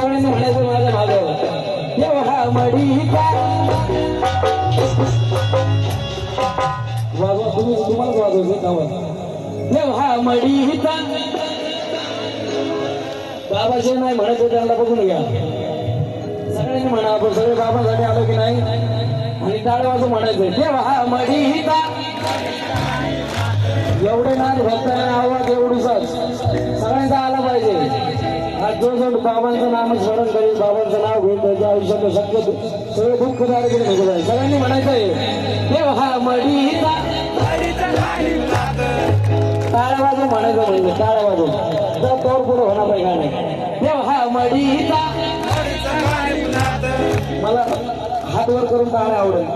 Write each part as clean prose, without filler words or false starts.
सगळ्यांनी म्हणायचं माझ्या मागं तेव्हा मडीचा वाजवा तुम्हाला वाजवायचं गावात तेव्हा मडीचा बाबा जे नाही म्हणत त्यांना बघून घ्या सगळ्यांनी म्हणा आपण सगळे बाबासाठी आलो की नाही आणि टाळ वाजून म्हणायचं तेव्हा मडीचा एवढे नाद भक्तांना आवाज एवढीचाच सगळ्यांचा आला पाहिजे आज जो जो बाबांचं नाम स्मरण करेल बाबांचं नाव घेईल त्याच्या आयुष्यात सत्य सगळे दुःख दारिद्र्य निघून जाईल सगळ्यांनी म्हणायचं आहे तेव्हा मडीचा टाळ वाजून म्हणायचं म्हणजे टाळ वाजून तर तोड पुढे होणार नाही गाणे तेव्हा मडीचा मला हात वर करून टाळ आवडेल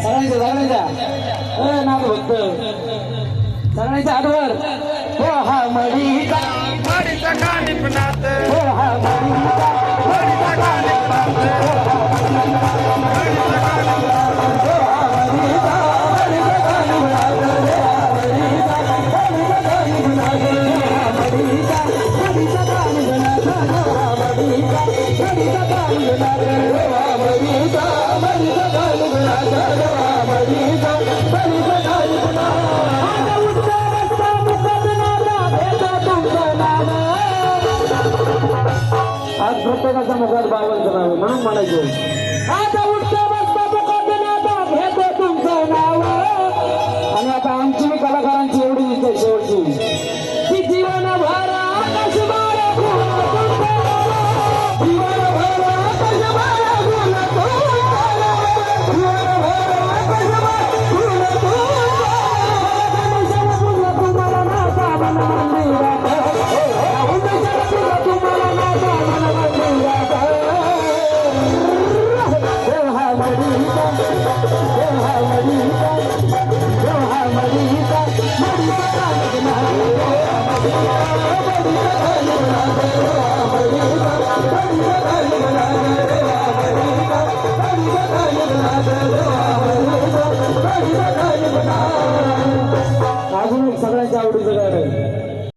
सगळ्यांच्या सगळ्यांच्या नाथ भक्त सगळ्यांच्या हातवर हो हा मडीचा हो हा आज प्रत्येकाच्या मुखात बाबांचं नाव म्हणून म्हणायचं आता उठता बसता मुखात नाव घेतो तुमचं नाव आणि आता आमची कलाकारांची एवढी इथे शेवटची